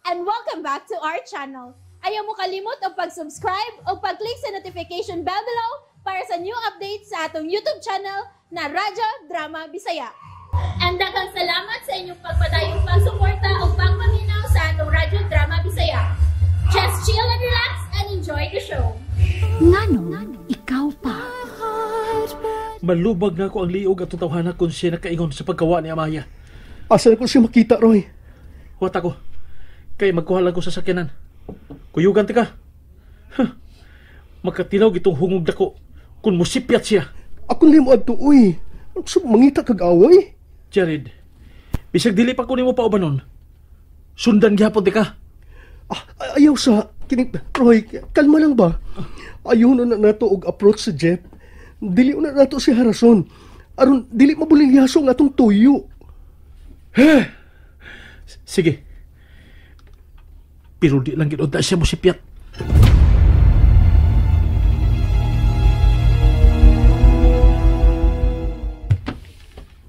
and welcome back to our channel. Ayaw mo kalimot o pag-subscribe o pag-click sa notification bell below para sa new updates sa atong YouTube channel na Radyo Drama Bisaya. And daghang salamat sa inyong pagpadayong pagsuporta o pagpaminaw sa atong Radyo Drama Bisaya. Just chill and relax and enjoy the show. Ngano, ikaw pa. Malubag na ako ang liog at tutawhanan kung siya nakaingon sa pagkawa ni Amaya. Asa ko siya makita, Roy? Huwat ako. Kaya magkuha lang ko sa sakyanan. Kuyugan ka. Huh. Magkatilaw gitong hungog na ko kung musipyat siya. Ako nimo adto, uy. So, mangita kag-away? Jared, bisag dili pa ko nimo pa ubanon. Sundan gyapon ka. Ayaw sa... Roy, kalma lang ba? Ayaw na nato og approach sa Jeff. Dili na nato si harason. Aron, dili mabuling yaso nga atong tuyo. Sige. Pero di lang ginunta siya musipyat.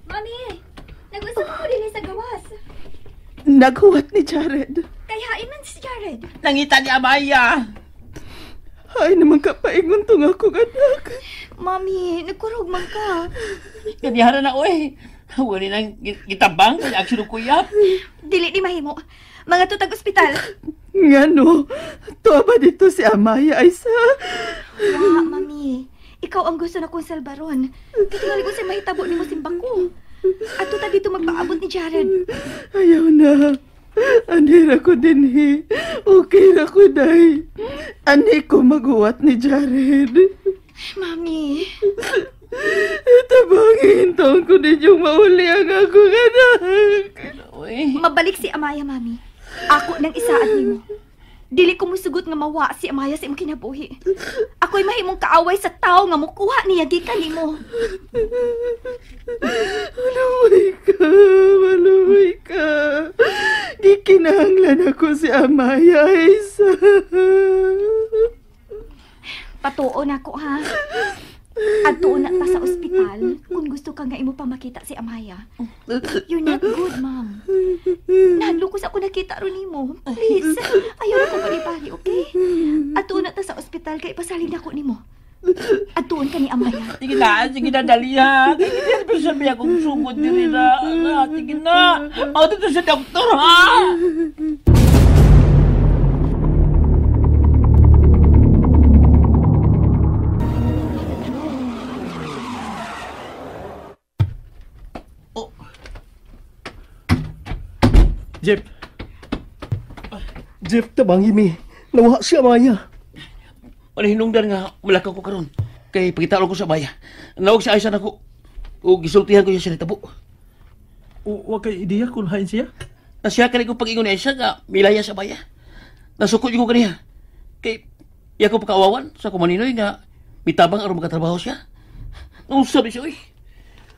Mami, nag-usap ako din sa gawas. Naghuwat ni Jared. Kaya iman si Jared. Nangita ni Amaya. Ay naman ka paingon tong akong anak. Mami, nagkurog man ka. Ganyaran na, uy. Wali nang gitabang kaya aksyon kuyap. Dili di mahimo. Mga tutag ospital. Ngano, tuwa ba dito si Amaya ay sa... Wa, mami. Ikaw ang gusto na kong salbaron. Katingali ko siya mahitabo ni mo simbang ko. At tuta dito magpaabot ni Jared. Ayaw na. Anira ko din, he. Okay na ko, day. Ani ko maguwat ni Jared. Mami. Tabangin taon ko din yung mauli ang akong anak. Mabalik si Amaya, mami. Ako nang isaad nimo. Dili ko musugot nga mawa si Amaya sa imong kinabuhi. Ako'y mahimong kaaway sa tao nga mukuha niya gikan nimo. Maluwi ka. Di kinahanglan ako si Amaya, Isa. Patuon ako, ha? Adtuon na ta sa ospital kung gusto ka nga imo pa makita si Amaya. You're not good, ma'am. Nalukos ako nakita ron nimo. Please, ayaw ko pali-pali, okay? Adtuon na ta sa ospital kay pasalin ako nimo. Adtuon ka ni Amaya. Sige na, dali ha. Hindi na sabi akong sugod diri na. Sige na. Ako dito sa doktor, ha? Jeff, tabangi mi. Nawa si Amaya. Hinungdan nga, malakaw ko karon. Kay pagkitalo ko sa Amaya. Nawag siya aysan ako. O gisultihan ko siya sa tabo. Huwag kay ideya kung hain siya. Nasya ka rin kong pag-ingon niya nga, milaya sa Amaya. Nasukot yung ko kaniya. Kay, iya ko pagkaawawan sa kumaninoy nga, mitabang aron makatrabaho siya. Nung sabi siya, uy.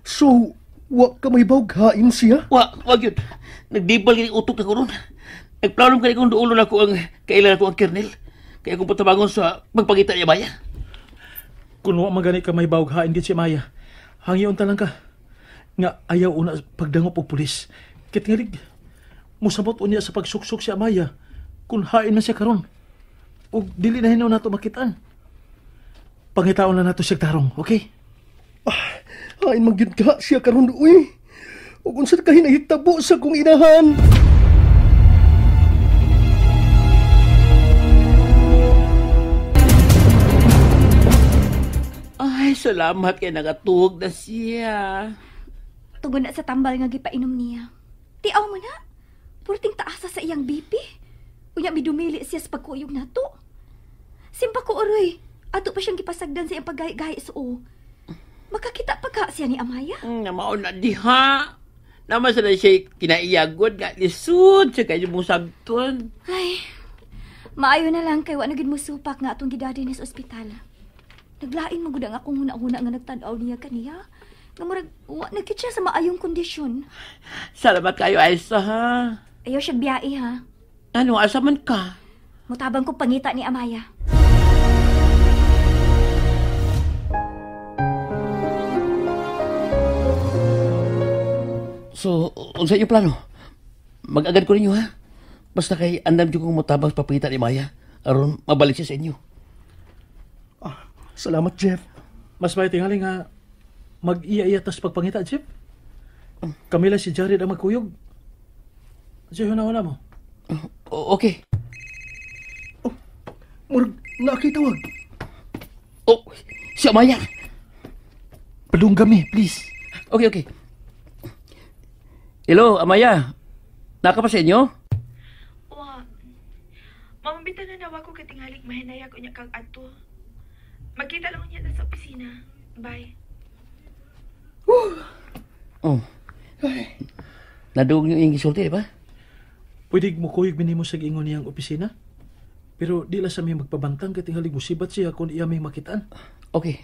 So, wa ka may bawghain siya? Wag yun. Nagdibal ka utok na ko ron. Nagplanom ka rin kung doon ako ang kailan ako ang kernel. Kaya kung patabangon sa magpagita niya Maya. Kung wa magani ka may bawghain gid si Maya, hangyon ta lang ka. Nga ayaw una pagdangop og pulis. Kitingalig, musabot unya sa pagsuksok si Amaya kung hain na siya karon. Og dili na hinaw nato makitaan. Pangitaon lang nato siya tarong, okay? Hain magyud ka siya karon, uy. Ug unsa ka hinahitabo sa kong inahan? Ay, salamat kay nakatuhog na siya. Tungod na sa tambal nga gipainom niya. Tiaw mo na. Purting taasa sa iyang BP. Unya midumili siya sa pagkuyog nato. Simpa ko oroy. Ato pa siyang gipasagdan sa iyang paggahi-gahi suo. Makakita pa ka siya ni Amaya? Namao na diha. Naman sa na siya kinaiyagod nga lisod siya kayo mong sabton. Ay, maayo na lang kay wa na gid mo supak nga atong gidadi ni sa ospital. Naglain mo gud ang akong huna-huna nga nagtan-aw niya kaniya. Nga murag wa na gid siya sa maayong kondisyon. Salamat kayo, Aisa, ha? Ayaw siya biyae, ha? Ano, asa man ka? Mutabang ko pangita ni Amaya. So, unsa inyong plano? Mag-agad ko ninyo, ha? Basta kay andam jud kong motabang papita ni Maya aron mabalik siya sa inyo. Salamat, Jeff. Mas may tingali nga mag-iya-iya tas pagpangita, Jeff. Kami lang si Jared ang magkuyog. Jeff, huna mo. Okay. Murag, nakitawag. Oh, si Amaya. Padung kami, please. Okay. Hello, Amaya. Naka pa sa inyo? Wa. Mamambitan na nawa ko katingalik mahinaya ko niya kag adto. Magkita lang niya sa opisina. Bye. Oh. Nadung yung gisulti, di ba? Pwede mo kuyog minimo sa giingon niyang opisina? Pero di la sa may magpabantang katingalig musibat siya kung iya may makitaan. Okay.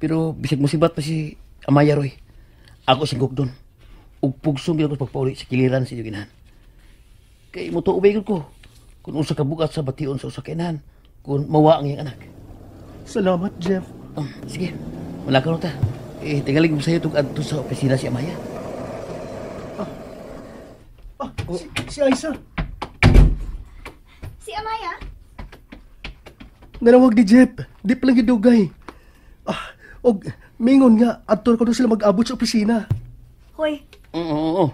Pero bisag musibat pa si Amaya Roy. Ako singgok doon. Ug pugsong gyud ako pagpauli sa kiliran sa ginahan. Kay mo to ubay ko. Kung usa ka bugat sa bation sa usa ka inahan, kung mawa ang iyang anak. Salamat, Jeff. Sige. Wala ka ta. Tingalig mo sa'yo itong adto sa opisina si Amaya. Si Aiza. Si Amaya? Nanawag ni Jeff. Di pa lang gidugay. Og mingon nga, adto ko na sila mag-abot sa opisina. Hoy, Oo.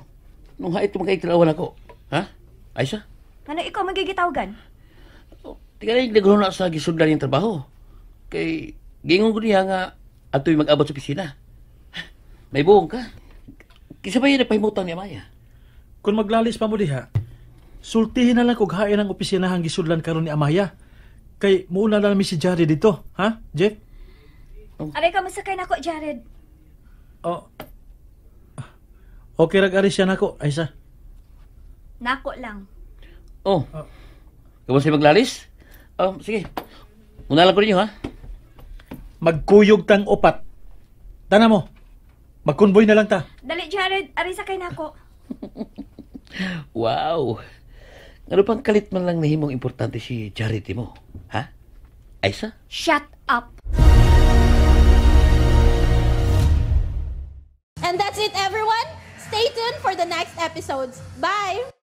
Nung hait ko magkaitirawan ako. Ha? Aisha? ano ikaw magigitawagan? Tingalig nagro na sa gisudlan yung trabaho. Kay gingon ko niya nga ato'y mag-abot sa opisina. May buong ka. Kisa ba yun napahimutang ni Amaya? Kung maglalis pa mo diha, sultihin na lang kung hain ang opisinahang gisudlan karon ni Amaya. Kay muuna na namin si Jared dito, ha, Jeff? Aray ka masakay na ko, Jared. Oh. Okay rag-ari siya nako, Aiza. Nako lang. Oh. Kamu siya maglalis? Sige. Una lang ko ninyo, ha? Magkuyog tang opat. Tana mo. Magkonvoy na lang ta. Dali, Jared. Aray sakay na ko. Wow. Ano pang kalit man lang nahimong importante si Charity mo? Ha? Aisa? Shut up. And that's it, everyone. Stay tuned for the next episodes. Bye!